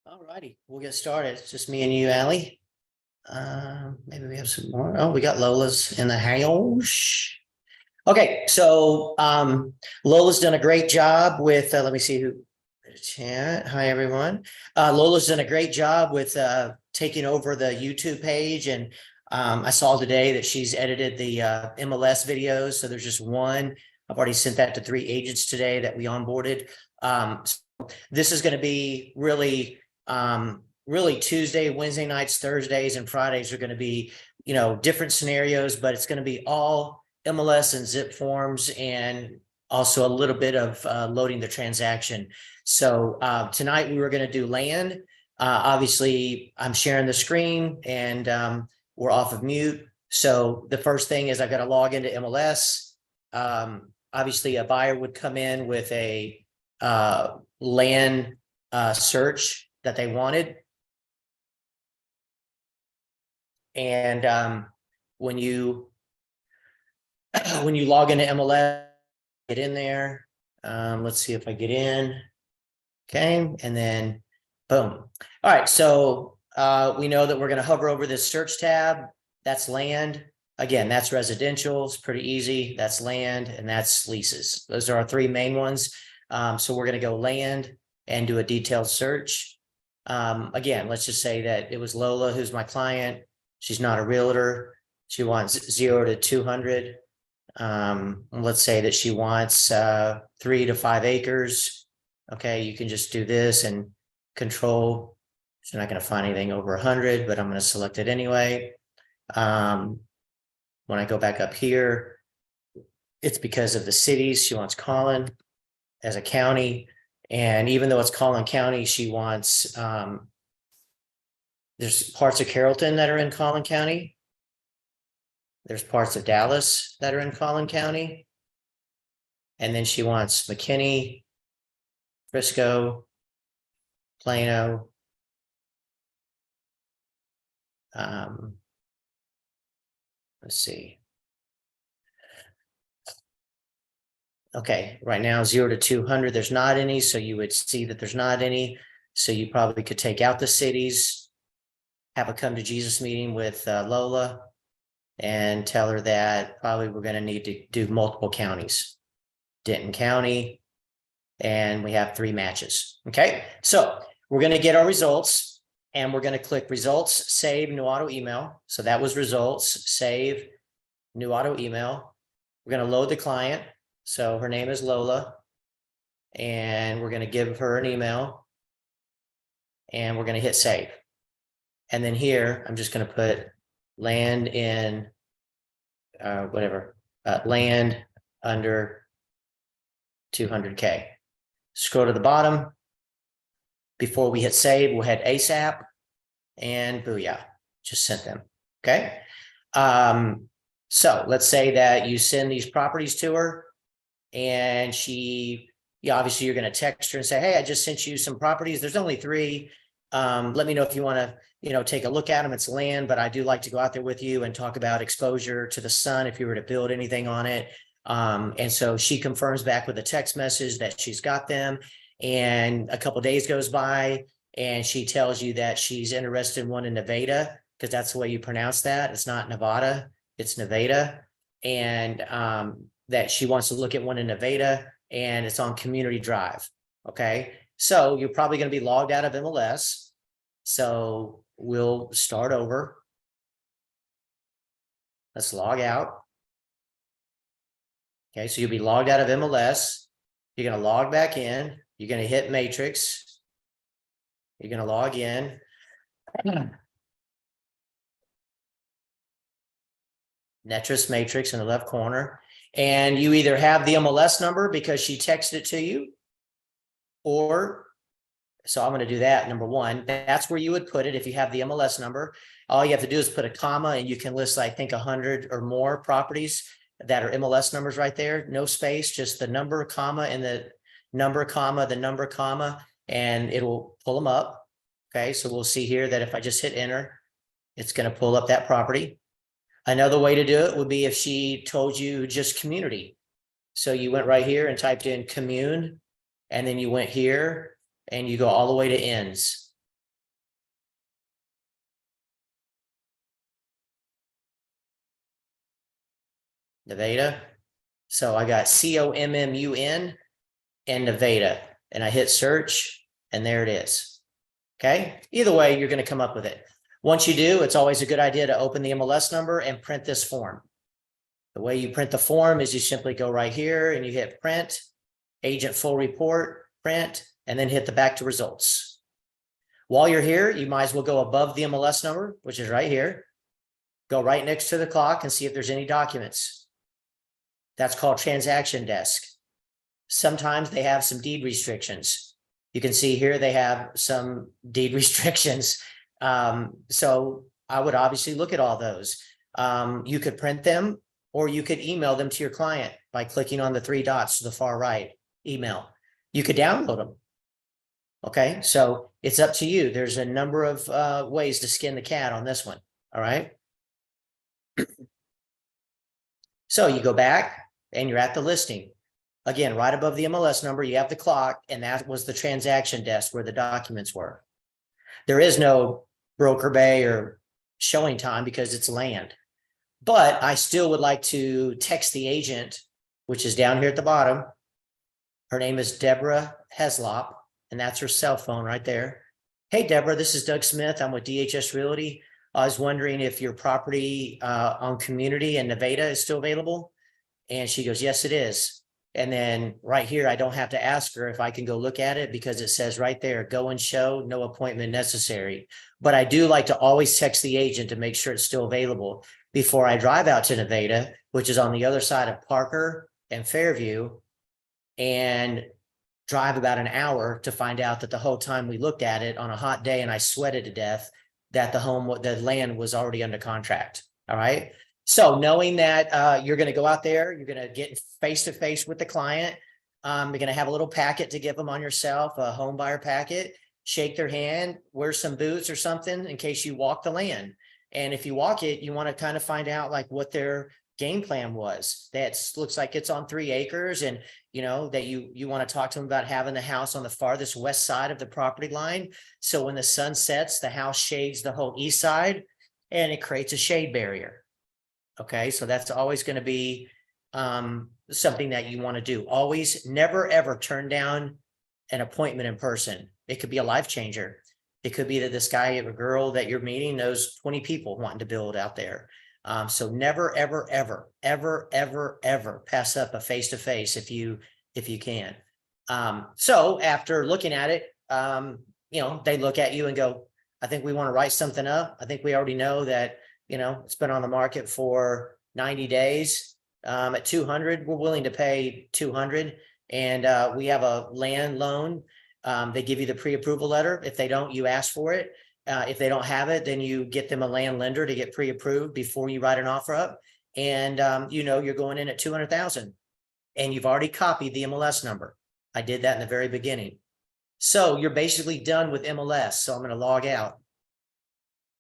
All righty, we'll get started. It's just me and you, Allie. Maybe we have some more. Oh, we got Lola's in the house. Okay, so Lola's done a great job with. Let me see who. Chat. Hi, everyone. Lola's done a great job with taking over the YouTube page, and I saw today that she's edited the MLS videos. So there's just one. I've already sent that to 3 agents today that we onboarded. So this is going to be really Tuesday, Wednesday nights, Thursdays, and Fridays are going to be, different scenarios, but it's going to be all MLS and zip forms and also a little bit of loading the transaction. So tonight we were going to do land. Obviously, I'm sharing the screen and we're off of mute. So the first thing is I've got to log into MLS. Obviously, a buyer would come in with a land search that they wanted. And when you log into MLS, get in there. Let's see if I get in. Okay, and then boom. All right, so we know that we're going to hover over this search tab. That's land. Again, that's residential. It's pretty easy. That's land, and that's leases. Those are our 3 main ones. So we're going to go land and do a detailed search. Again, let's just say that it was Lola, who's my client. She's not a realtor. She wants 0 to 200. Let's say that she wants 3 to 5 acres. Okay, you can just do this and control. She's not going to find anything over 100, but I'm going to select it anyway. When I go back up here, it's because of the cities. She wants Collin as a county. And even though it's Collin County, she wants, there's parts of Carrollton that are in Collin County. There's parts of Dallas that are in Collin County. And then she wants McKinney, Frisco, Plano. Let's see. Okay, right now 0 to 200, there's not any. So you would see that there's not any. So you probably could take out the cities, have a come to Jesus meeting with Lola, and tell her that probably we're going to need to do multiple counties. Denton County, and we have 3 matches. Okay, so we're going to get our results, and we're going to click results, save, new auto email. So that was results, save, new auto email. We're going to load the client. So her name is Lola, and we're going to give her an email, and we're going to hit save. And then here, I'm just going to put land in land under 200K. Scroll to the bottom. Before we hit save, we'll hit ASAP, and booyah, just sent them. Okay. So let's say that you send these properties to her, and she, obviously you're going to text her and say, hey, I just sent you some properties. There's only 3. Let me know if you want to, take a look at them. It's land, but I do like to go out there with you and talk about exposure to the sun if you were to build anything on it. And so she confirms back with a text message that she's got them. And a couple of days goes by, and she tells you that she's interested in one in Nevada, because that's the way you pronounce that. It's not Nevada, it's Nevada. And that she wants to look at one in Nevada, and it's on Community Drive. Okay, so you're probably going to be logged out of MLS. So we'll start over. Let's log out. Okay, so you'll be logged out of MLS. You're going to log back in. You're going to hit Matrix. You're going to log in. Netris Matrix in the left corner. And you either have the MLS number because she texted it to you, or, so I'm going to do that. Number 1, that's where you would put it. If you have the MLS number, all you have to do is put a comma, and you can list, I think, 100 or more properties that are MLS numbers right there. No space, just the number, comma, and the number, comma, the number, comma, and it'll pull them up. Okay, so we'll see here that if I just hit enter, it's going to pull up that property. Another way to do it would be if she told you just community. So you went right here and typed in commune, and then you went here and you go all the way to ends. Nevada. So I got COMMUN and Nevada, and I hit search, and there it is. Okay, either way, you're going to come up with it. Once you do, it's always a good idea to open the MLS number and print this form. The way you print the form is you simply go right here and you hit print, agent full report, print, and then hit the back to results. While you're here, you might as well go above the MLS number, which is right here. Go right next to the clock and see if there's any documents. That's called transaction desk. Sometimes they have some deed restrictions. You can see here they have some deed restrictions. So I would obviously look at all those. You could print them, or you could email them to your client by clicking on the three dots to the far right, email. You could download them. Okay, so it's up to you. There's a number of ways to skin the cat on this one. All right. So you go back and you're at the listing. Again, right above the MLS number, you have the clock, and that was the transaction desk where the documents were. There is no broker bay or showing time because it's land. But I still would like to text the agent, which is down here at the bottom. Her name is Deborah Heslop, and that's her cell phone right there. Hey, Deborah, this is Doug Smith. I'm with DHS Realty. I was wondering if your property on Community in Nevada is still available. And she goes, yes, it is. And then right here, I don't have to ask her if I can go look at it because it says right there, go and show, no appointment necessary. But I do like to always text the agent to make sure it's still available before I drive out to Nevada, which is on the other side of Parker and Fairview, and drive about an hour to find out that the whole time we looked at it on a hot day and I sweated to death, that the land was already under contract. All right. So knowing that you're going to go out there, you're going to get face to face with the client. You're going to have a little packet to give them on yourself, a home buyer packet, shake their hand, wear some boots or something in case you walk the land. And if you walk it, you want to kind of find out like what their game plan was. That looks like it's on 3 acres, and you know that you want to talk to them about having the house on the farthest west side of the property line. So when the sun sets, the house shades the whole east side and it creates a shade barrier. Okay, so that's always going to be something that you want to do. Always, never, ever turn down an appointment in person. It could be a life changer. It could be that this guy or girl that you're meeting knows 20 people wanting to build out there. So never, ever, ever, ever, ever, ever pass up a face-to-face if you can. So after looking at it, you know, they look at you and go, I think we want to write something up. I think we already know that, you know, it's been on the market for 90 days. At 200, we're willing to pay 200. And we have a land loan. They give you the pre-approval letter. If they don't, you ask for it. If they don't have it, then you get them a land lender to get pre-approved before you write an offer up. And you know, you're going in at 200,000 and you've already copied the MLS number. I did that in the very beginning. So you're basically done with MLS. So I'm going to log out.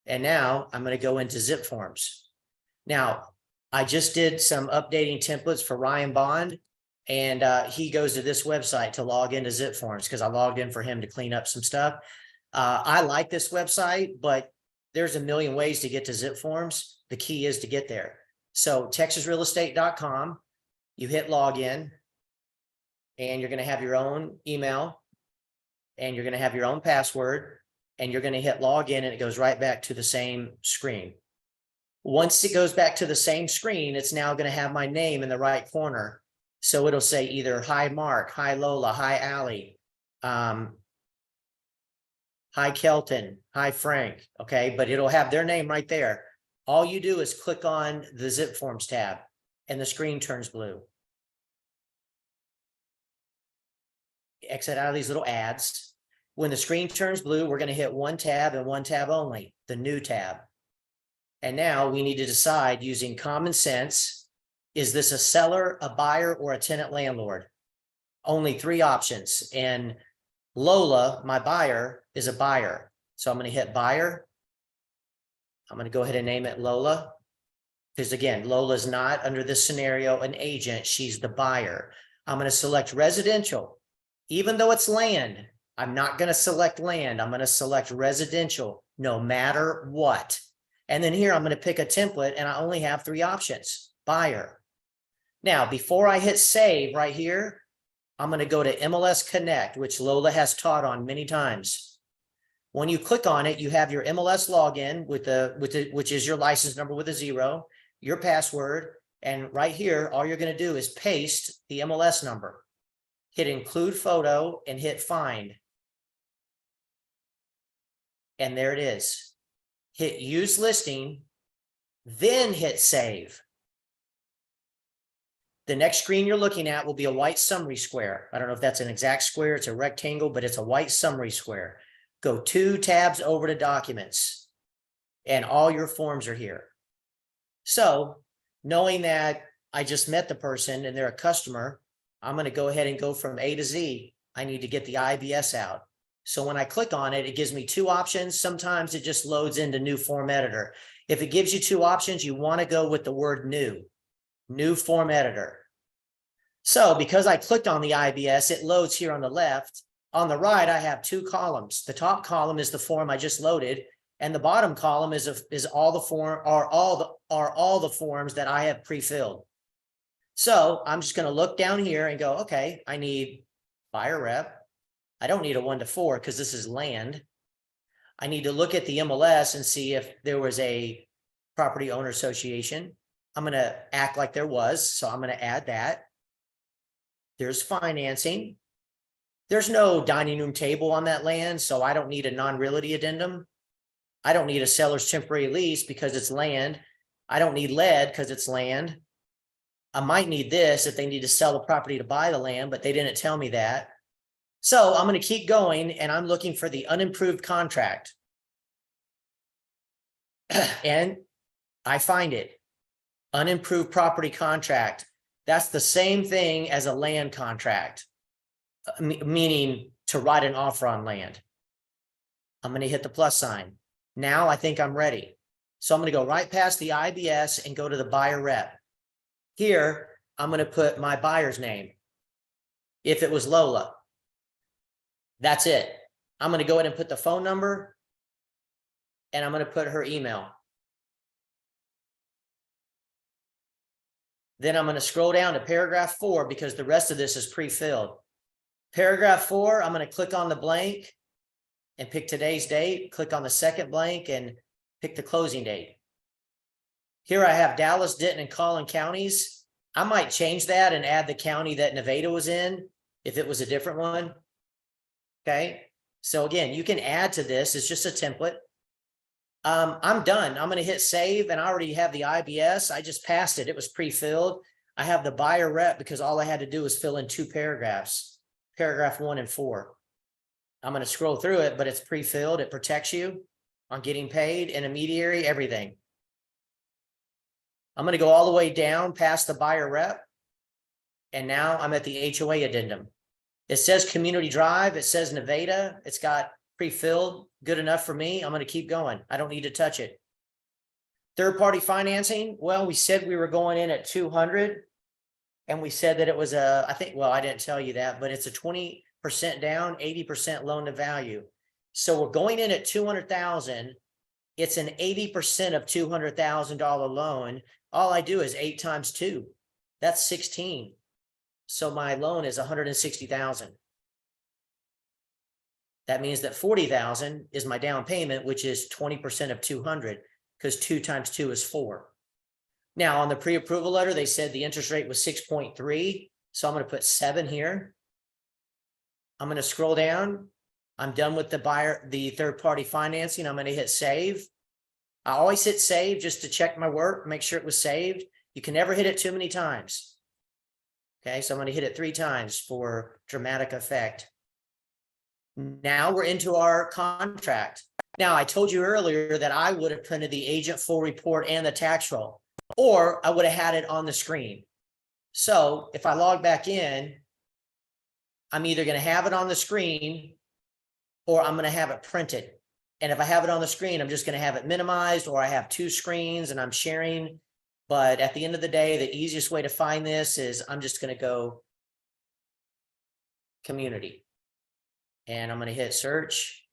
And now I'm going to go into zipForms. Now, I just did some updating templates for Ryan Bond, and he goes to this website to log into zipForms because I logged in for him to clean up some stuff. I like this website, but there's a million ways to get to zipForms. The key is to get there. So texasrealestate.com, you hit login, and you're going to have your own email, and you're going to have your own password, and you're going to hit login, and it goes right back to the same screen. Once it goes back to the same screen, it's now going to have my name in the right corner. So it'll say either hi Mark, hi Lola, hi Allie, hi Kelton, hi Frank. Okay, but it'll have their name right there. All you do is click on the zipForms tab and the screen turns blue. Exit out of these little ads. When the screen turns blue, we're going to hit one tab and one tab only, the new tab. And now we need to decide using common sense, is this a seller, a buyer, or a tenant landlord? Only 3 options. And Lola, my buyer, is a buyer. So I'm going to hit buyer. I'm going to go ahead and name it Lola. Because again, Lola's not under this scenario an agent, she's the buyer. I'm going to select residential. Even though it's land, I'm not going to select land. I'm going to select residential no matter what. And then here I'm going to pick a template and I only have 3 options. Buyer, Now, before I hit save right here, I'm going to go to MLS Connect, which Lola has taught on many times. When you click on it, you have your MLS login which is your license number with a 0, your password, and right here, all you're going to do is paste the MLS number. Hit include photo and hit find. And there it is. Hit use listing, then hit save. The next screen you're looking at will be a white summary square. I don't know if that's an exact square, it's a rectangle, but it's a white summary square. Go 2 tabs over to documents, and all your forms are here. So knowing that I just met the person and they're a customer, I'm going to go ahead and go from A to Z. I need to get the IBS out. So when I click on it, it gives me 2 options. Sometimes it just loads into new form editor. If it gives you 2 options, you want to go with the word new form editor. So because I clicked on the IBS, it loads here on the left. On the right, I have 2 columns. The top column is the form I just loaded, and the bottom column is all the forms that I have pre-filled. So I'm just going to look down here and go, okay, I need buyer rep. I don't need a 1 to 4 because this is land. I need to look at the MLS and see if there was a property owner association. I'm going to act like there was, so I'm going to add that. There's financing. There's no dining room table on that land, so I don't need a non-realty addendum. I don't need a seller's temporary lease because it's land. I don't need lead because it's land. I might need this if they need to sell the property to buy the land, but they didn't tell me that. So I'm going to keep going, and I'm looking for the unimproved contract. And I find it. Unimproved property contract. That's the same thing as a land contract, meaning to write an offer on land. I'm going to hit the plus sign. Now I think I'm ready. So I'm going to go right past the IBS and go to the buyer rep. Here, I'm going to put my buyer's name. If it was Lola, that's it. I'm going to go ahead and put the phone number, and I'm going to put her email. Then I'm going to scroll down to paragraph 4 because the rest of this is pre-filled. Paragraph 4, I'm going to click on the blank and pick today's date. Click on the second blank and pick the closing date. Here I have Dallas, Denton, and Collin counties. I might change that and add the county that Nevada was in if it was a different one. Okay. So again, you can add to this. It's just a template. I'm done. I'm going to hit save, and I already have the IBS. I just passed it. It was pre-filled. I have the buyer rep because all I had to do was fill in 2 paragraphs, paragraph 1 and 4. I'm going to scroll through it, but it's pre-filled. It protects you on getting paid, intermediary, everything. I'm going to go all the way down past the buyer rep. And now I'm at the HOA addendum. It says community drive. It says Nevada. It's got pre-filled, good enough for me. I'm going to keep going. I don't need to touch it. Third-party financing. Well, we said we were going in at 200, and we said that it was I didn't tell you that, but it's a 20% down, 80% loan to value. So we're going in at 200,000. It's an 80% of $200,000 loan. All I do is 8 times 2. That's 16. So my loan is 160,000. That means that 40,000 is my down payment, which is 20% of 200, because 2 times 2 is 4. Now on the pre-approval letter, they said the interest rate was 6.3. So I'm going to put 7 here. I'm going to scroll down. I'm done with the third-party financing. I'm going to hit save. I always hit save just to check my work, make sure it was saved. You can never hit it too many times. Okay, so I'm going to hit it 3 times for dramatic effect. Now we're into our contract. Now, I told you earlier that I would have printed the agent full report and the tax roll, or I would have had it on the screen. So if I log back in, I'm either going to have it on the screen or I'm going to have it printed. And if I have it on the screen, I'm just going to have it minimized, or I have 2 screens and I'm sharing. But at the end of the day, the easiest way to find this is I'm just going to go community. And I'm going to hit search,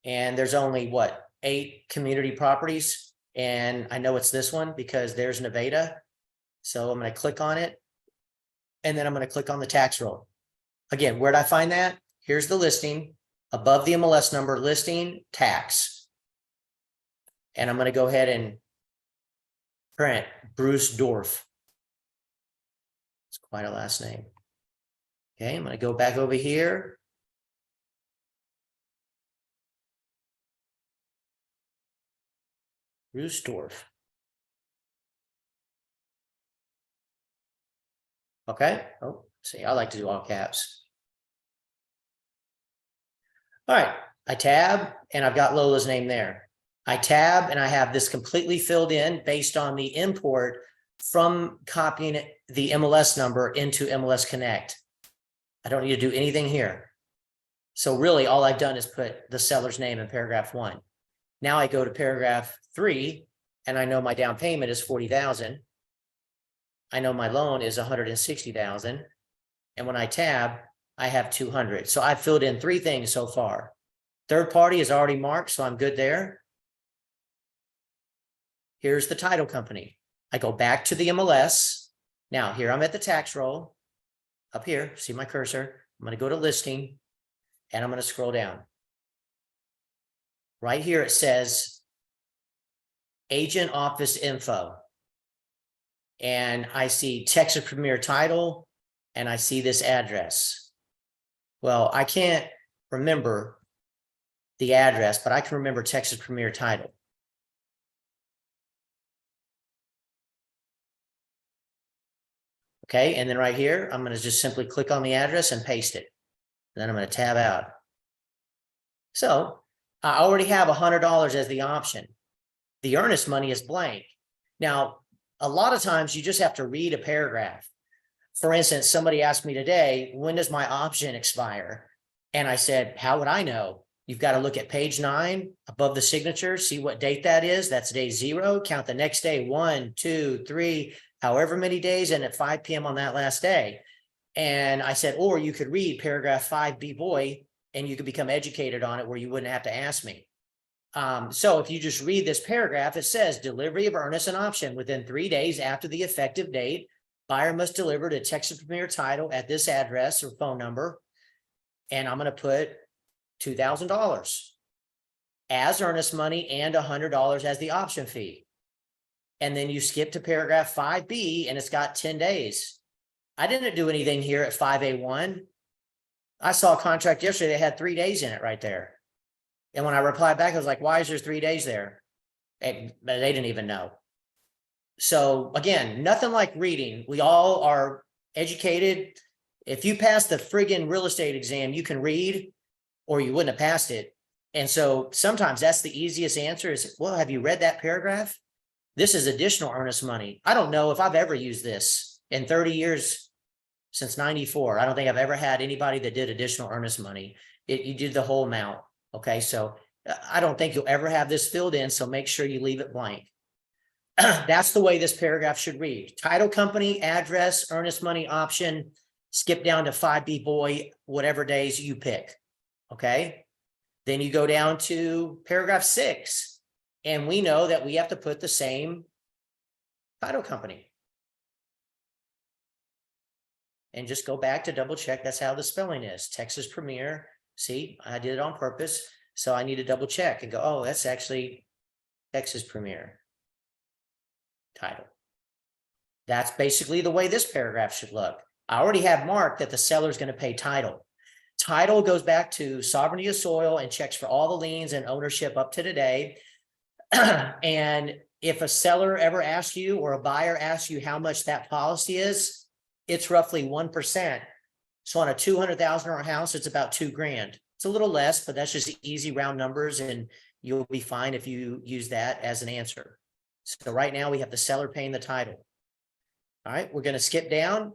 and there's only 8 community properties. And I know it's this one because there's Nevada. So I'm going to click on it. and then I'm going to click on the tax roll. Again, where'd I find that? Here's the listing, above the MLS number, listing, tax. And I'm going to go ahead and print Bruce Dorf. It's quite a last name. Okay, I'm going to go back over here. Bruce Dorf. Okay. Oh, see, I like to do all caps. All right. I tab and I've got Lola's name there. I tab and I have this completely filled in based on the import from copying the MLS number into MLS Connect. I don't need to do anything here. So really all I've done is put the seller's name in paragraph 1. Now I go to paragraph 3 and I know my down payment is 40,000. I know my loan is 160,000. And when I tab, I have 200. So I've filled in 3 things so far. Third party is already marked, so I'm good there. Here's the title company. I go back to the MLS. Now here I'm at the tax roll. Up here, see my cursor. I'm going to go to listing and I'm going to scroll down. Right here it says agent office info. And I see Texas Premier title and I see this address. Well, I can't remember the address, but I can remember Texas Premier title. Okay, and then right here, I'm going to just simply click on the address and paste it. And then I'm going to tab out. So I already have $100 as the option. The earnest money is blank. Now, a lot of times you just have to read a paragraph. For instance, somebody asked me today, when does my option expire? And I said, how would I know? You've got to look at page 9 above the signature, see what date that is. That's day 0. Count the next day, 1, 2, 3, however many days, and at 5 p.m. on that last day. And I said, or you could read paragraph 5B boy, and you could become educated on it where you wouldn't have to ask me. So if you just read this paragraph, it says delivery of earnest and option within 3 days after the effective date. Buyer must deliver to Texas Premier title at this address or phone number. And I'm going to put $2,000 as earnest money and $100 as the option fee. And then you skip to paragraph 5B and it's got 10 days. I didn't do anything here at 5A1. I saw a contract yesterday that had 3 days in it right there. And when I replied back, I was like, why is there 3 days there? And they didn't even know. So again, nothing like reading. We all are educated. If you pass the friggin' real estate exam, you can read or you wouldn't have passed it. And so sometimes that's the easiest answer is, well, have you read that paragraph? This is additional earnest money. I don't know if I've ever used this in 30 years since 94. I don't think I've ever had anybody that did additional earnest money. You did the whole amount. Okay, so I don't think you'll ever have this filled in, so make sure you leave it blank. That's the way this paragraph should read. Title company, address, earnest money option, skip down to 5B boy, whatever days you pick. Okay, then you go down to paragraph 6, and we know that we have to put the same title company. And just go back to double check. That's how the spelling is. Texas Premier. See, I did it on purpose. So I need to double check and go, oh, that's actually Texas Premier title. That's basically the way this paragraph should look. I already have marked that the seller is going to pay title. Title goes back to sovereignty of soil and checks for all the liens and ownership up to today. And if a seller ever asks you or a buyer asks you how much that policy is, it's roughly 1%. So on a $200,000 house, it's about $2,000. It's a little less, but that's just easy round numbers, and you'll be fine if you use that as an answer. So right now we have the seller paying the title. All right, we're going to skip down.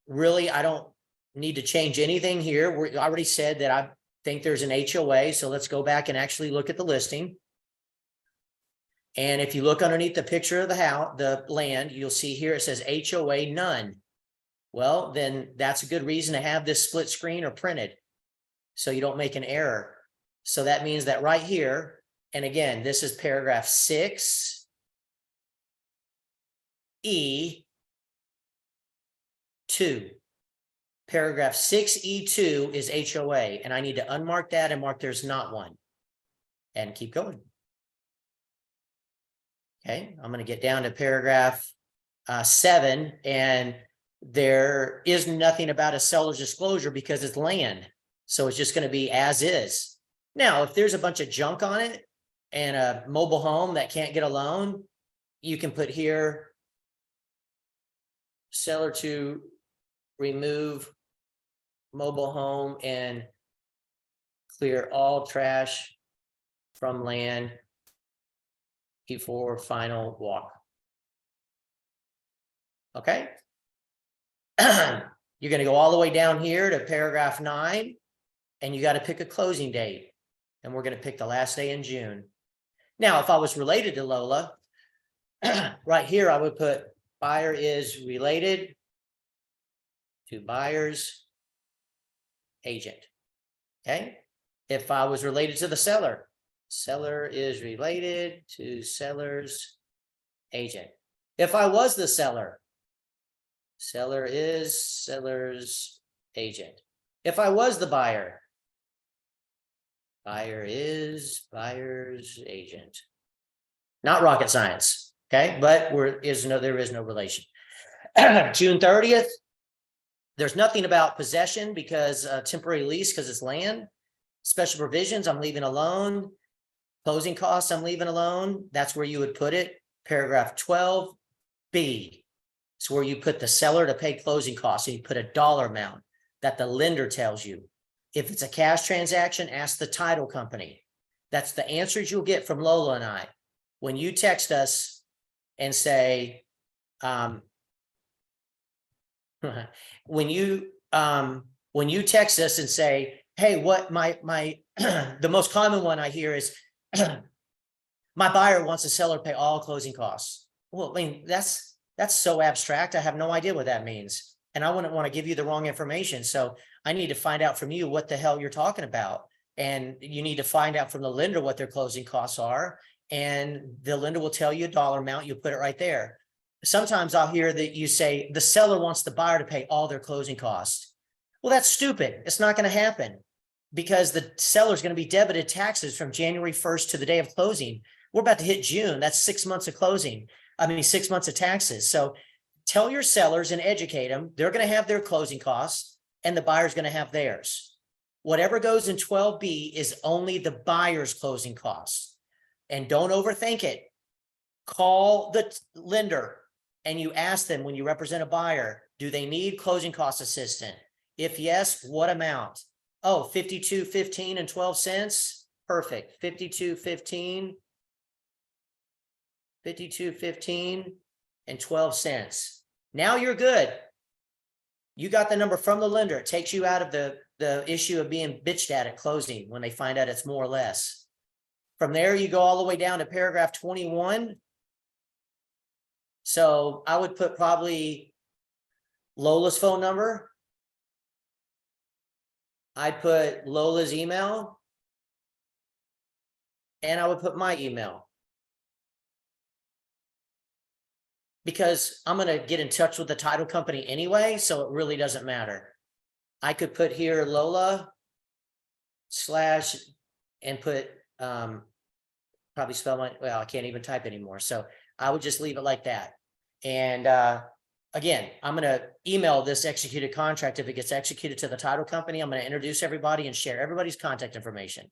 Really, I don't need to change anything here. We already said that I think there's an HOA, so let's go back and actually look at the listing. And if you look underneath the picture of the house, the land, you'll see here it says HOA none. Well, then that's a good reason to have this split screen or printed so you don't make an error. So that means that right here, and again, this is paragraph 6E, 2. Paragraph 6E2 is HOA, and I need to unmark that and mark there's not one. And keep going. Okay, I'm going to get down to paragraph 7, and there is nothing about a seller's disclosure because it's land. So it's just going to be as is. Now, if there's a bunch of junk on it and a mobile home that can't get a loan, you can put here seller to remove mobile home and clear all trash from land before final walk. Okay. You're going to go all the way down here to paragraph 9, and you got to pick a closing date. And we're going to pick the last day in June. Now, if I was related to Lola, right here, I would put buyer is related to buyer's agent. Okay. If I was related to the seller, seller is related to seller's agent. If I was the seller, seller is seller's agent. If I was the buyer, buyer is buyer's agent. Not rocket science, okay? But there is no relation. June 30th, there's nothing about possession because temporary lease because it's land. Special provisions, I'm leaving alone. Closing costs, I'm leaving alone. That's where you would put it. Paragraph 12B. It's where you put the seller to pay closing costs, and you put a dollar amount that the lender tells you. If it's a cash transaction, ask the title company. That's the answers you'll get from Lola and I. When you text us and say, when you text us and say, hey, what my the most common one I hear is, my buyer wants the seller to pay all closing costs. Well, I mean, that's so abstract. I have no idea what that means. And I wouldn't want to give you the wrong information. So I need to find out from you what the hell you're talking about. And you need to find out from the lender what their closing costs are. And the lender will tell you a dollar amount. You put it right there. Sometimes I'll hear that you say the seller wants the buyer to pay all their closing costs. Well, that's stupid. It's not going to happen because the seller is going to be debited taxes from January 1st to the day of closing. We're about to hit June. That's 6 months of closing. 6 months of taxes. So tell your sellers and educate them. They're going to have their closing costs and the buyer's going to have theirs. Whatever goes in 12B is only the buyer's closing costs. And don't overthink it. Call the lender and you ask them when you represent a buyer, do they need closing cost assistance? If yes, what amount? Oh, $52.15 and 12 cents. Perfect. $52.15 and 12 cents. Now you're good. You got the number from the lender. It takes you out of the issue of being bitched at closing when they find out it's more or less. From there, you go all the way down to paragraph 21. So I would put probably Lola's phone number. I'd put Lola's email. And I would put my email. Because I'm going to get in touch with the title company anyway, so it really doesn't matter. I could put here Lola / and put probably spell my, well, I can't even type anymore. So I would just leave it like that. And again, I'm going to email this executed contract. If it gets executed to the title company, I'm going to introduce everybody and share everybody's contact information.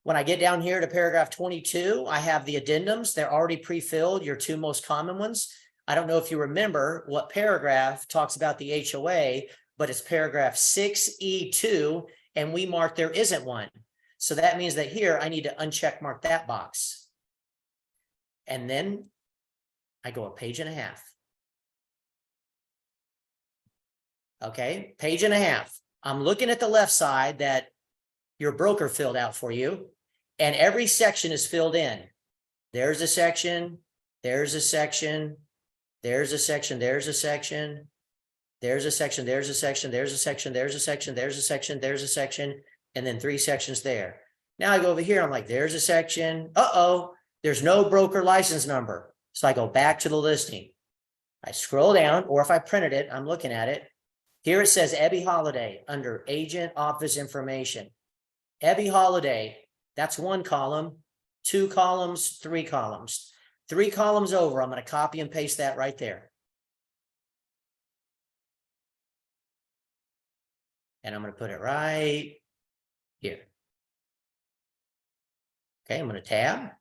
When I get down here to paragraph 22, I have the addendums. They're already pre-filled, your two most common ones. I don't know if you remember what paragraph talks about the HOA, but it's paragraph 6E2, and we marked there isn't one. So that means that here I need to uncheck mark that box. And then I go a page and a half. Okay, page and a half. I'm looking at the left side that your broker filled out for you, and every section is filled in. There's a section, there's a section, there's a section, there's a section, there's a section, there's a section, there's a section, there's a section, there's a section, there's a section, and then 3 sections there. Now I go over here, I'm like, there's a section. Uh-oh, there's no broker license number. So I go back to the listing. I scroll down, or if I printed it, I'm looking at it. Here it says Ebby Holiday under agent office information. Ebby Holiday, that's one column, 2 columns, 3 columns. 3 columns over, I'm going to copy and paste that right there. And I'm going to put it right here. Okay, I'm going to tab.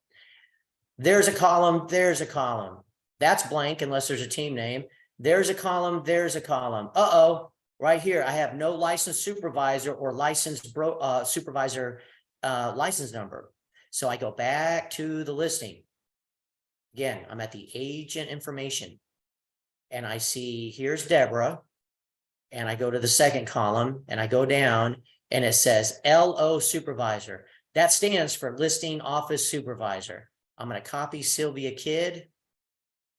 There's a column, there's a column. That's blank unless there's a team name. There's a column, there's a column. Uh-oh, right here, I have no licensed supervisor or licensed supervisor license number. So I go back to the listing. Again, I'm at the agent information. And I see, here's Deborah. And I go to the second column and I go down and it says LO supervisor. That stands for listing office supervisor. I'm going to copy Sylvia Kidd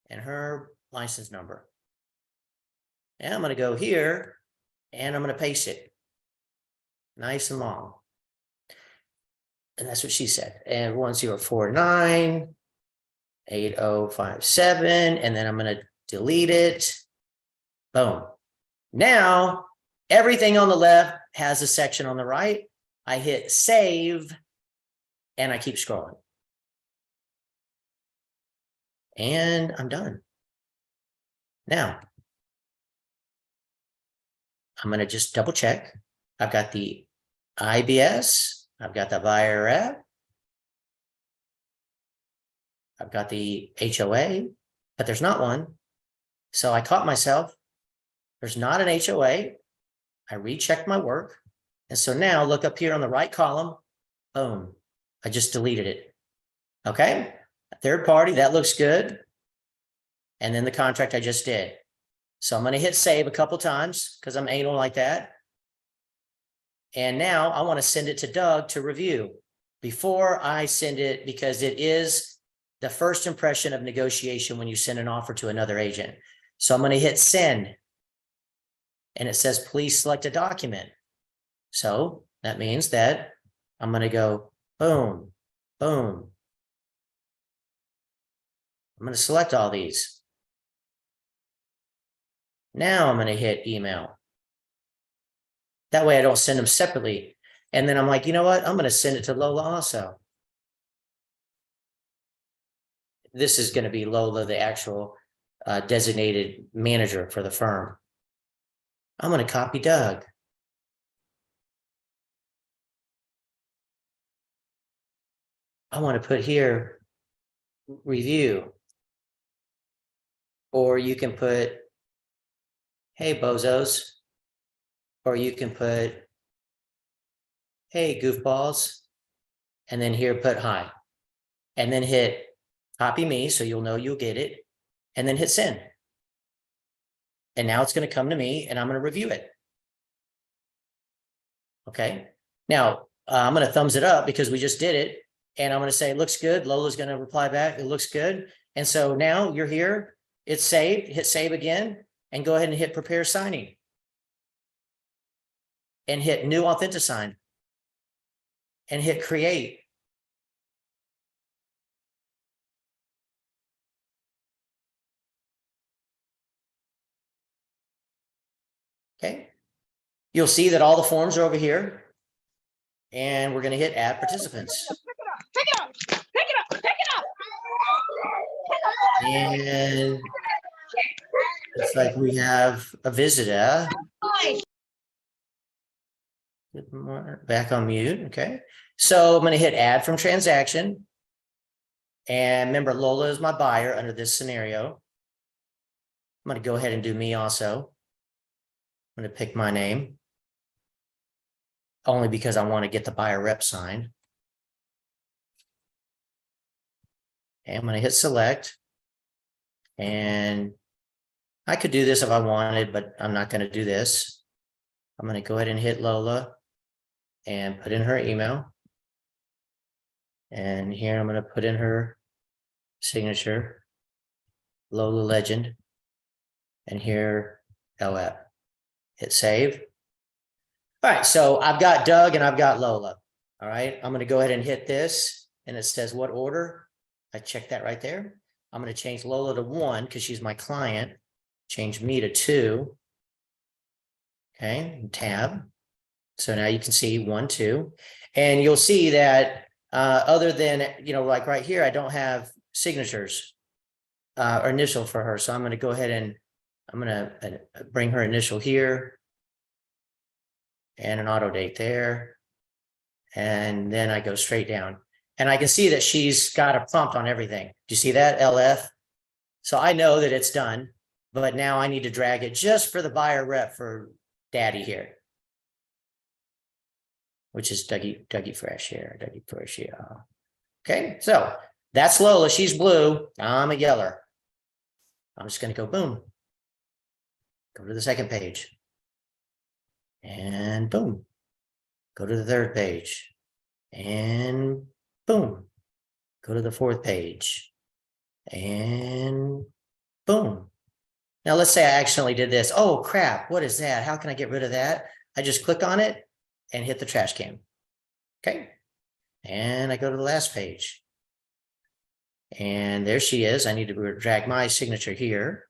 and her license number. And I'm going to go here and I'm going to paste it. Nice and long. And that's what she said. And 1049 8057. And then I'm going to delete it. Boom. Now, everything on the left has a section on the right. I hit save and I keep scrolling. And I'm done. Now, I'm going to just double check. I've got the IBS. I've got the buyer rep. I've got the HOA, but there's not one. So I caught myself. There's not an HOA. I rechecked my work. And so now look up here on the right column. Boom. I just deleted it. Okay. Third party, that looks good. And then the contract I just did. So I'm going to hit save a couple times because I'm anal like that. And now I want to send it to Doug to review before I send it, because it is the first impression of negotiation when you send an offer to another agent. So I'm going to hit send. And it says, please select a document. So that means that I'm going to go boom, boom. I'm going to select all these. Now I'm going to hit email. That way I don't send them separately. And then I'm like, you know what? I'm going to send it to Lola also. This is going to be Lola, the actual designated manager for the firm. I'm going to copy Doug. I want to put here review. Or you can put, hey, bozos. Or you can put, hey, goofballs. And then here, put hi. And then hit copy me so you'll know you'll get it. And then hit send. And now it's going to come to me and I'm going to review it. Okay. Now I'm going to thumbs it up because we just did it. And I'm going to say, it looks good. Lola's going to reply back. It looks good. And so now you're here. It's saved. Hit save again and go ahead and hit prepare signing. And hit new AuthentiSign. And hit create. Okay. You'll see that all the forms are over here. And we're going to hit add participants. Pick it up, pick it up, pick it up. And it's like we have a visitor. Back on mute. Okay. So I'm going to hit add from transaction. And remember, Lola is my buyer under this scenario. I'm going to go ahead and do me also. I'm going to pick my name. Only because I want to get the buyer rep sign. And I'm going to hit select. And I could do this if I wanted, but I'm not going to do this. I'm going to go ahead and hit Lola and put in her email. And here I'm going to put in her signature, Lola Legend. And here, LF. Hit save. All right, so I've got Doug and I've got Lola. All right, I'm going to go ahead and hit this. And it says what order? I checked that right there. I'm going to change Lola to 1 because she's my client. change me to 2. Okay, and tab. So now you can see 1, 2, and you'll see that other than, like right here, I don't have signatures or initial for her. So I'm going to go ahead and I'm going to bring her initial here and an auto date there. And then I go straight down and I can see that she's got a prompt on everything. Do you see that, LF? So I know that it's done, but now I need to drag it just for the buyer rep for daddy here, which is Dougie Fresh here, Dougie Fresh here. Okay, so that's Lola. She's blue. I'm a yeller. I'm just going to go boom. Go to the second page. And boom. Go to the third page. And boom. Go to the fourth page. And boom. Now let's say I accidentally did this. Oh crap, what is that? How can I get rid of that? I just click on it and hit the trash can. Okay. And I go to the last page. And there she is. I need to drag my signature here.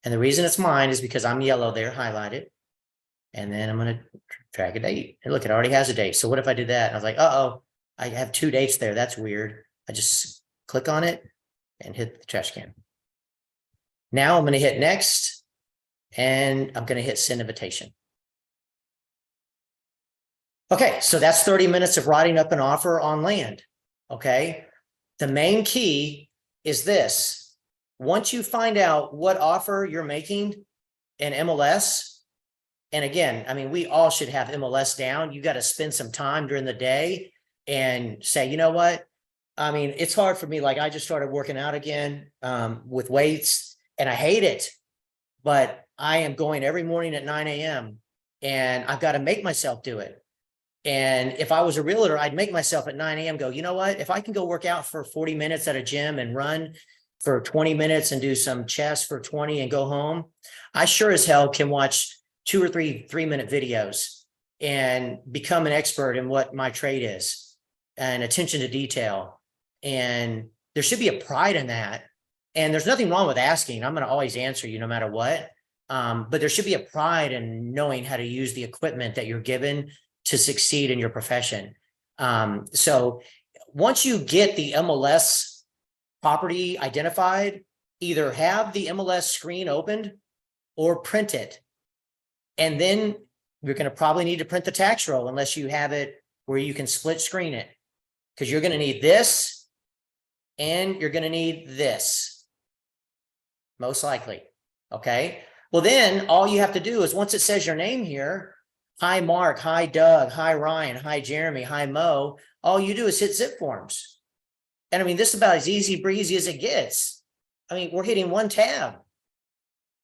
And the reason it's mine is because I'm yellow there, highlighted. And then I'm going to drag a date. And look, it already has a date. So what if I did that? And I was like, uh-oh, I have 2 dates there. That's weird. I just click on it and hit the trash can. Now I'm going to hit next. And I'm going to hit send invitation. Okay, so that's 30 minutes of writing up an offer on land. Okay, the main key is this. Once you find out what offer you're making in MLS, and again, I mean, we all should have MLS down. You got to spend some time during the day and say, you know what? I mean, it's hard for me. Like I just started working out again with weights and I hate it, but I am going every morning at 9 a.m. and I've got to make myself do it. And if I was a realtor, I'd make myself at 9 a.m. go, you know what? If I can go work out for 40 minutes at a gym and run for 20 minutes and do some chest for 20 and go home, I sure as hell can watch 2 or 3 3-minute videos and become an expert in what my trade is and attention to detail. And there should be a pride in that. And there's nothing wrong with asking. I'm going to always answer you no matter what. But there should be a pride in knowing how to use the equipment that you're given to succeed in your profession. So once you get the MLS property identified, either have the MLS screen opened or print it. And then you're going to probably need to print the tax roll unless you have it where you can split screen it, because you're going to need this and you're going to need this, most likely. Okay. Well, then all you have to do is once it says your name here, hi, Mark, hi, Doug, hi, Ryan, hi, Jeremy, hi, Mo. All you do is hit zipForms. And I mean, this is about as easy breezy as it gets. I mean, we're hitting one tab,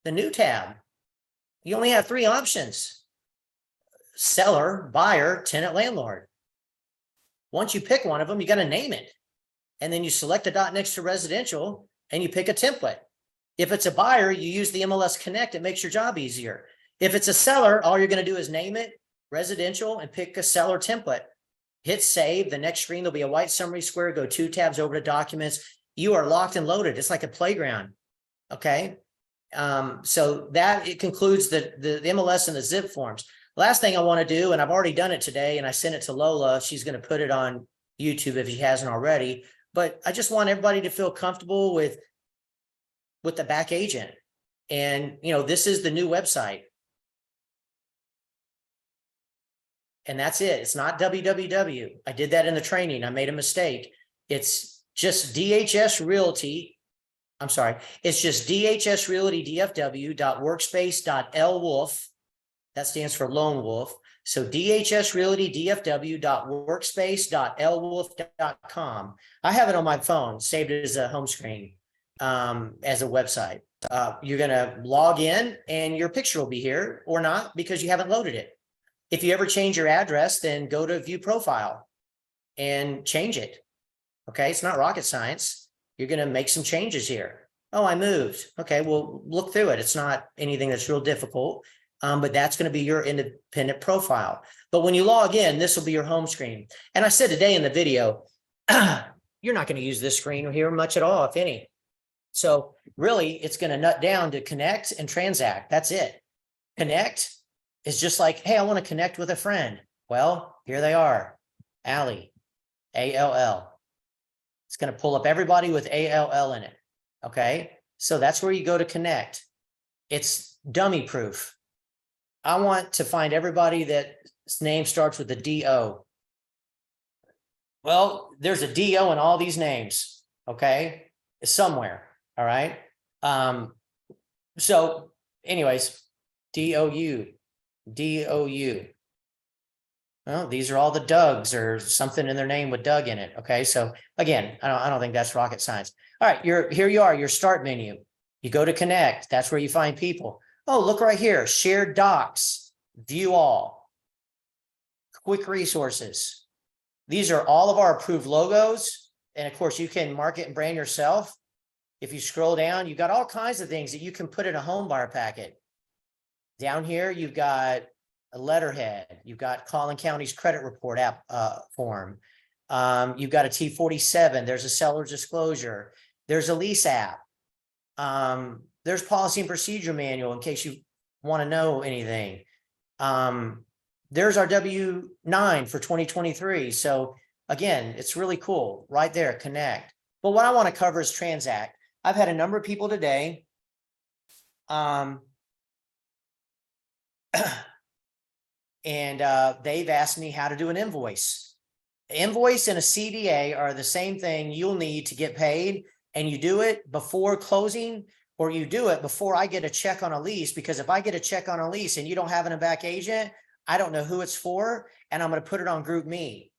the new tab. You only have 3 options: seller, buyer, tenant, landlord. Once you pick one of them, you got to name it. And then you select a dot next to residential and you pick a template. If it's a buyer, you use the MLS Connect. It makes your job easier. If it's a seller, all you're going to do is name it residential and pick a seller template. Hit save. The next screen, there'll be a white summary square. Go 2 tabs over to documents. You are locked and loaded. It's like a playground. Okay. So that it concludes the MLS and the zipForms. Last thing I want to do, and I've already done it today, and I sent it to Lola. She's going to put it on YouTube if she hasn't already. But I just want everybody to feel comfortable with the back agent. And, this is the new website. And that's it. It's not www. I did that in the training. I made a mistake. It's just DHS Realty. I'm sorry. It's just DHS Realty DFW.workspace.lwolf. That stands for Lone Wolf. So DHS Realty DFW.workspace.lwolf.com. I have it on my phone, saved as a home screen, as a website. You're going to log in and your picture will be here or not because you haven't loaded it. If you ever change your address, then go to view profile and change it. Okay, it's not rocket science. You're going to make some changes here. Oh, I moved. Okay, well, look through it. It's not anything that's real difficult, but that's going to be your independent profile. But when you log in, this will be your home screen. And I said today in the video, you're not going to use this screen here much at all, if any. So really, it's going to nut down to connect and transact. That's it. Connect is just like, hey, I want to connect with a friend. Well, here they are. Allie, ALL. It's going to pull up everybody with ALL in it. Okay. So that's where you go to connect. It's dummy proof. I want to find everybody that's name starts with a DO. Well, there's a DO in all these names. Okay. It's somewhere. All right. So anyways, DOU. Well, these are all the Dougs or something in their name with Doug in it. Okay. So again, I don't think that's rocket science. All right. Here you are, your start menu. You go to connect. That's where you find people. Oh, look right here. Shared docs, view all, quick resources. These are all of our approved logos. And of course, you can market and brand yourself. If you scroll down, you've got all kinds of things that you can put in a home buyer packet. Down here, you've got a letterhead. You've got Collin County's credit report app form. You've got a T47. There's a seller's disclosure. There's a lease app. There's policy and procedure manual in case you want to know anything. There's our W-9 for 2023. So again, it's really cool right there, connect. But what I want to cover is transact. I've had a number of people today. And they've asked me how to do an invoice. Invoice and a CDA are the same thing you'll need to get paid, and you do it before closing, or you do it before I get a check on a lease, because if I get a check on a lease and you don't have an back agent, I don't know who it's for, and I'm going to put it on Group Me.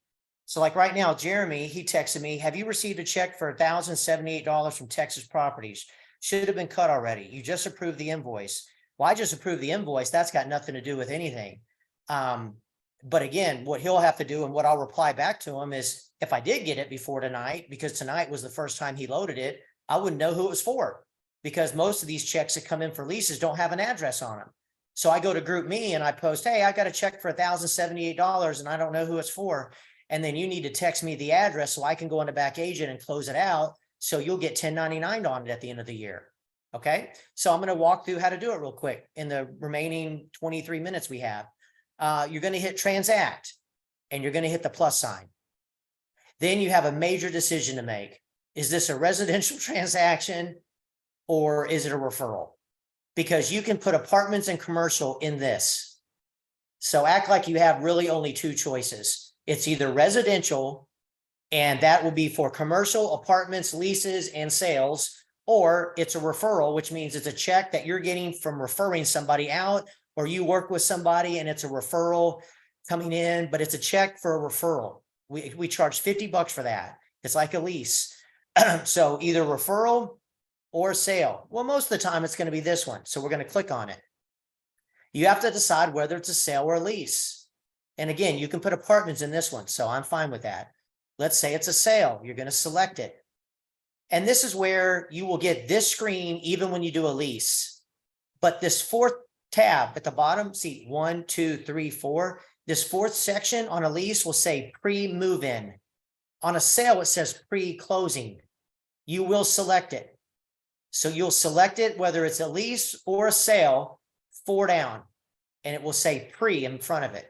So like right now, Jeremy, he texted me, have you received a check for $1,078 from Texas Properties? Should have been cut already. You just approved the invoice. Well, I just approved the invoice. That's got nothing to do with anything. But again, what he'll have to do and what I'll reply back to him is, if I did get it before tonight, because tonight was the first time he loaded it, I wouldn't know who it was for, because most of these checks that come in for leases don't have an address on them. So I go to Group Me and I post, hey, I got a check for $1,078 and I don't know who it's for. And then you need to text me the address so I can go into back agent and close it out. So you'll get 1099 on it at the end of the year. Okay. So I'm going to walk through how to do it real quick in the remaining 23 minutes we have. You're going to hit transact and you're going to hit the plus sign. Then you have a major decision to make. Is this a residential transaction or is it a referral? Because you can put apartments and commercial in this. So act like you have really only two choices. It's either residential, and that will be for commercial, apartments, leases, and sales, or it's a referral, which means it's a check that you're getting from referring somebody out, or you work with somebody and it's a referral coming in, but it's a check for a referral. We charge $50 for that. It's like a lease. So either referral or sale. Well, most of the time it's going to be this one. So we're going to click on it. You have to decide whether it's a sale or a lease. And again, you can put apartments in this one. So I'm fine with that. Let's say it's a sale. You're going to select it. And this is where you will get this screen even when you do a lease. But this fourth tab at the bottom, see 1, 2, 3, 4. This fourth section on a lease will say pre-move-in. On a sale, it says pre-closing. You will select it. So you'll select it, whether it's a lease or a sale, 4 down, and it will say pre in front of it.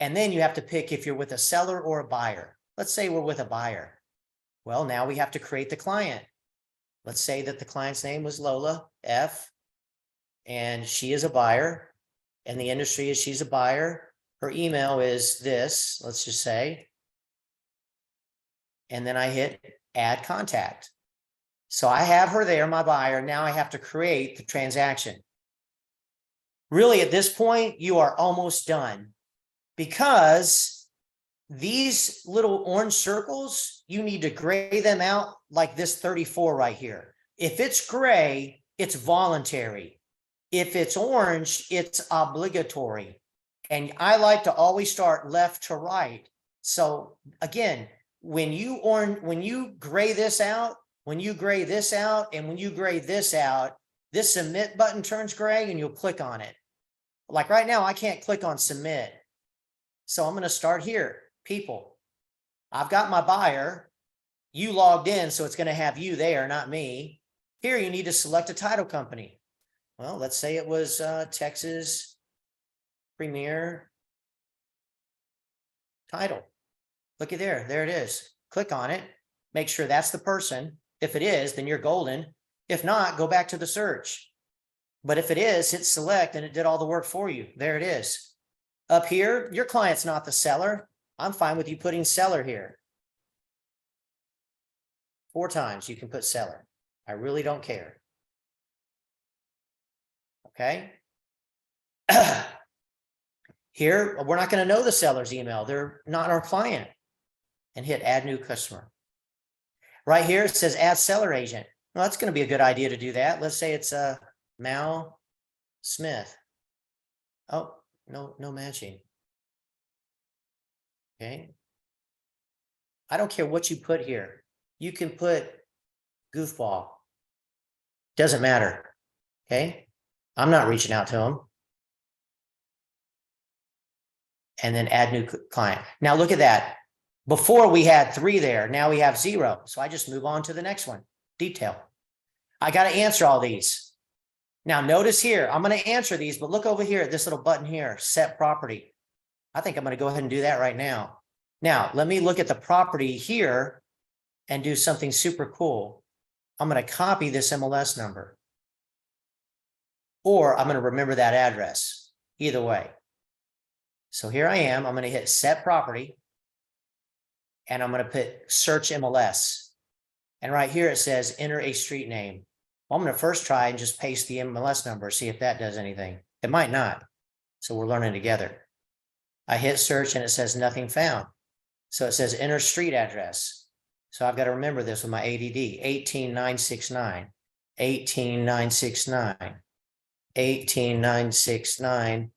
And then you have to pick if you're with a seller or a buyer. Let's say we're with a buyer. Well, now we have to create the client. Let's say that the client's name was Lola F, and she is a buyer, and the industry is she's a buyer. Her email is this, let's just say. And then I hit add contact. So I have her there, my buyer. Now I have to create the transaction. Really, at this point, you are almost done, because these little orange circles, you need to gray them out like this 34 right here. If it's gray, it's voluntary. If it's orange, it's obligatory. And I like to always start left to right. So again, when you gray this out, when you gray this out, and when you gray this out, this submit button turns gray and you'll click on it. Like right now, I can't click on submit. So I'm going to start here. People, I've got my buyer. You logged in, so it's going to have you there, not me. Here, you need to select a title company. Well, let's say it was Texas Premier Title. Look at there. There it is. Click on it. Make sure that's the person. If it is, then you're golden. If not, go back to the search. But if it is, hit select and it did all the work for you. There it is. Up here, your client's not the seller. I'm fine with you putting seller here. 4 times you can put seller. I really don't care. Okay. Here, we're not going to know the seller's email. They're not our client. And hit add new customer. Right here, it says add seller agent. Well, that's going to be a good idea to do that. Let's say it's Mal Smith. Oh, no matching. Okay. I don't care what you put here. You can put goofball. Doesn't matter. Okay. I'm not reaching out to him. And then add new client. Now look at that. Before we had 3 there. Now we have 0. So I just move on to the next one. Detail. I got to answer all these. Now notice here, I'm going to answer these, but look over here at this little button here, set property. I think I'm going to go ahead and do that right now. Now, let me look at the property here and do something super cool. I'm going to copy this MLS number. Or I'm going to remember that address. Either way. So here I am. I'm going to hit set property. And I'm going to put search MLS. And right here it says enter a street name. Well, I'm going to first try and just paste the MLS number, see if that does anything. It might not. So we're learning together. I hit search and it says nothing found. So it says enter street address. So I've got to remember this with my ADD. 18969, 18969, 18969,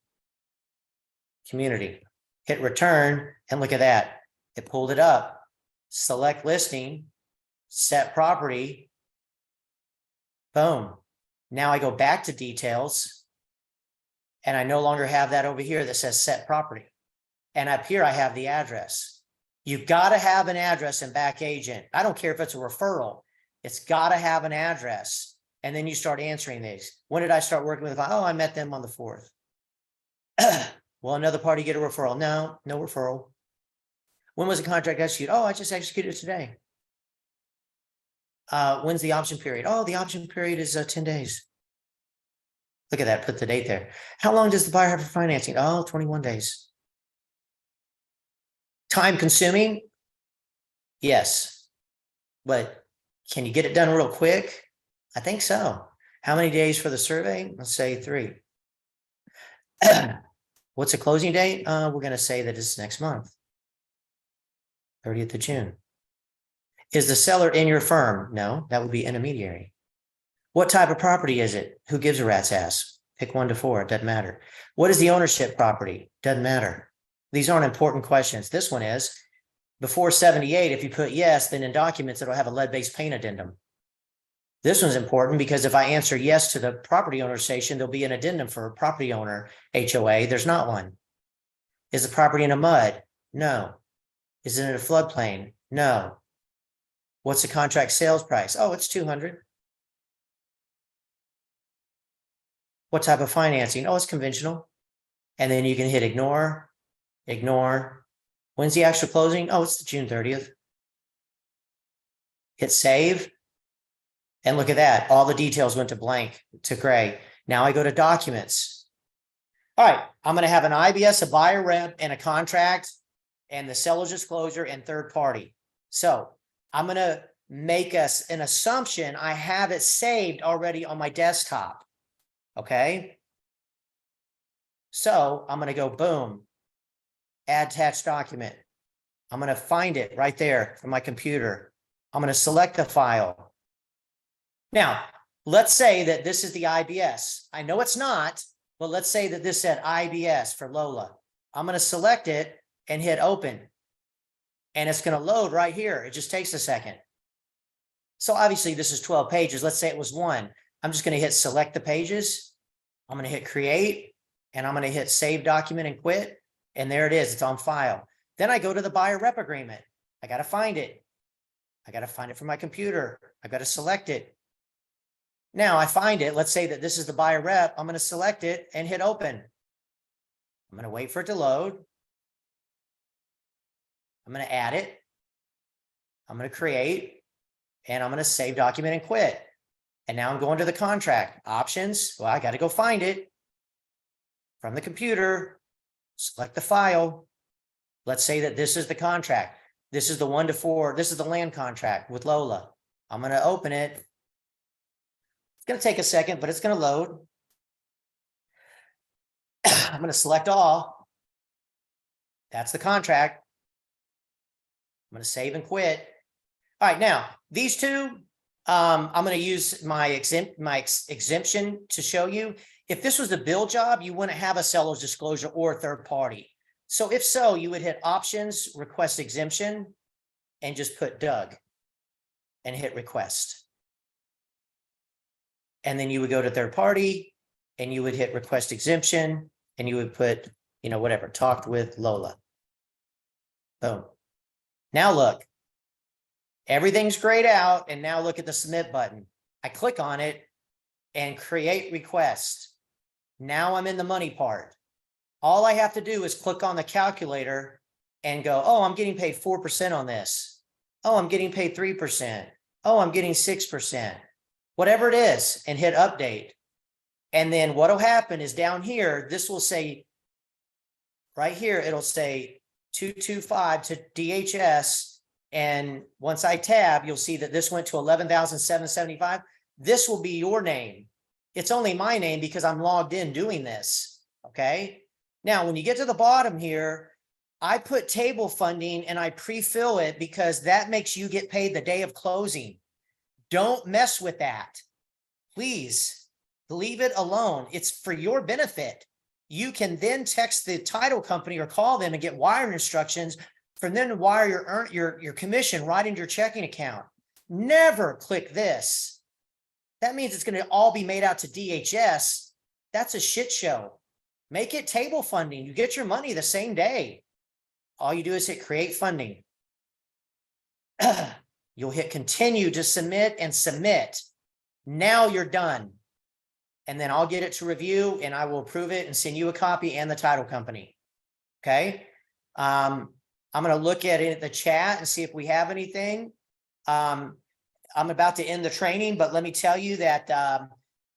community. Hit return and look at that. It pulled it up. Select listing, set property. Boom. Now I go back to details and I no longer have that over here that says set property. And up here I have the address. You've got to have an address in back agent. I don't care if it's a referral. It's got to have an address. And then you start answering these. When did I start working with? Oh, I met them on the 4th. Will another party get a referral? No referral. When was the contract executed? Oh, I just executed it today. When's the option period? Oh, the option period is 10 days. Look at that, put the date there. How long does the buyer have for financing? Oh, 21 days. Time consuming? Yes. But can you get it done real quick? I think so. How many days for the survey? Let's say 3. What's the closing date? We're going to say that it's next month. 30th of June. Is the seller in your firm? No, that would be intermediary. What type of property is it? Who gives a rat's ass? Pick 1 to 4. It doesn't matter. What is the ownership property? Doesn't matter. These aren't important questions. This one is before 78. If you put yes, then in documents, it'll have a lead-based paint addendum. This one's important because if I answer yes to the property owner station, there'll be an addendum for a property owner HOA. There's not one. Is the property in a mud? No. Is it in a floodplain? No. What's the contract sales price? Oh, it's 200. What type of financing? Oh, it's conventional. And then you can hit ignore, ignore. When's the actual closing? Oh, it's June 30th. Hit save. And look at that. All the details went to blank, to gray. Now I go to documents. All right. I'm going to have an IBS, a buyer rep, and a contract, and the seller's disclosure and third party. So I'm going to make us an assumption. I have it saved already on my desktop. Okay. So I'm going to go boom, add text document. I'm going to find it right there from my computer. I'm going to select the file. Now, let's say that this is the IBS. I know it's not, but let's say that this said IBS for Lola. I'm going to select it and hit open. And it's going to load right here. It just takes a second. So obviously this is 12 pages. Let's say it was 1. I'm just going to hit select the pages. I'm going to hit create and I'm going to hit save document and quit. And there it is. It's on file. Then I go to the buyer rep agreement. I got to find it. I got to find it from my computer. I got to select it. Now I find it. Let's say that this is the buyer rep. I'm going to select it and hit open. I'm going to wait for it to load. I'm going to add it. I'm going to create, and I'm going to save document and quit. And now I'm going to the contract options. Well, I got to go find it from the computer, select the file. Let's say that this is the contract. This is the 1-to-4. This is the land contract with Lola. I'm going to open it. It's going to take a second, but it's going to load. I'm going to select all. That's the contract. I'm going to save and quit. All right, now these two, I'm going to use my exemption to show you. If this was a bill job, you wouldn't have a seller's disclosure or a third party. So if so, you would hit options, request exemption, and just put Doug and hit request. And then you would go to third party and you would hit request exemption and you would put, whatever, talked with Lola. Boom. Now look, everything's grayed out. And now look at the submit button. I click on it and create request. Now I'm in the money part. All I have to do is click on the calculator and go, oh, I'm getting paid 4% on this. Oh, I'm getting paid 3%. Oh, I'm getting 6%. Whatever it is, and hit update. And then what'll happen is down here, this will say, right here, it'll say 225 to DHS. And once I tab, you'll see that this went to 11,775. This will be your name. It's only my name because I'm logged in doing this. Okay. Now, when you get to the bottom here, I put table funding and I pre-fill it because that makes you get paid the day of closing. Don't mess with that. Please leave it alone. It's for your benefit. You can then text the title company or call them and get wiring instructions for them to wire your commission right into your checking account. Never click this. That means it's going to all be made out to DHS. That's a shit show. Make it table funding. You get your money the same day. All you do is hit create funding. You'll hit continue to submit and submit. Now you're done. And then I'll get it to review and I will approve it and send you a copy and the title company. Okay. I'm going to look at it in the chat and see if we have anything. I'm about to end the training, but let me tell you that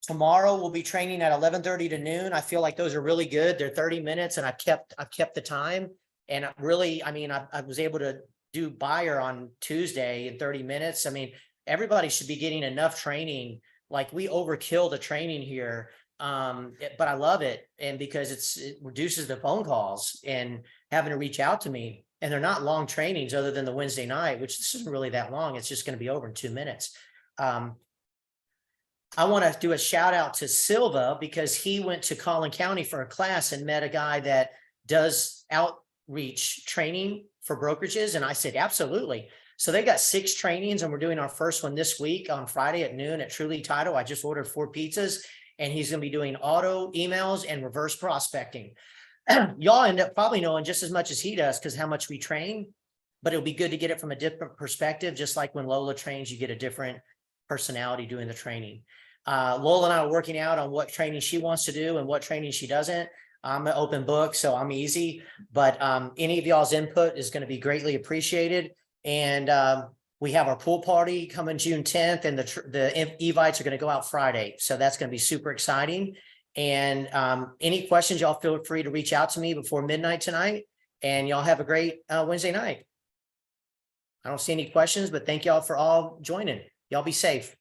tomorrow we'll be training at 11:30 to noon. I feel like those are really good. They're 30 minutes and I've kept the time. And really, I was able to do buyer on Tuesday in 30 minutes. Everybody should be getting enough training. Like we overkill the training here. But I love it. And because it reduces the phone calls and having to reach out to me. And they're not long trainings other than the Wednesday night, which this isn't really that long. It's just going to be over in 2 minutes. I want to do a shout out to Silva because he went to Collin County for a class and met a guy that does outreach training for brokerages. And I said, absolutely. So they got 6 trainings and we're doing our first one this week on Friday at noon at Truly Title. I just ordered 4 pizzas and he's going to be doing auto emails and reverse prospecting. Y'all end up probably knowing just as much as he does because how much we train, but it'll be good to get it from a different perspective. Just like when Lola trains, you get a different personality doing the training. Lola and I are working out on what training she wants to do and what training she doesn't. I'm an open book, so I'm easy, but any of y'all's input is going to be greatly appreciated. And we have our pool party coming June 10th and the Evites are going to go out Friday. So that's going to be super exciting. And any questions, y'all feel free to reach out to me before midnight tonight. And y'all have a great Wednesday night. I don't see any questions, but thank y'all for all joining. Y'all be safe.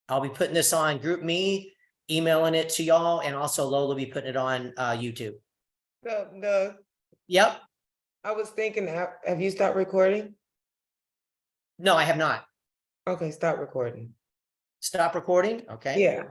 I'll be putting this on GroupMe, emailing it to y'all, and also Lola will be putting it on YouTube. Doug, Yep. I was thinking, have you stopped recording? No, I have not. Okay, stop recording. Stop recording. Okay. Yeah.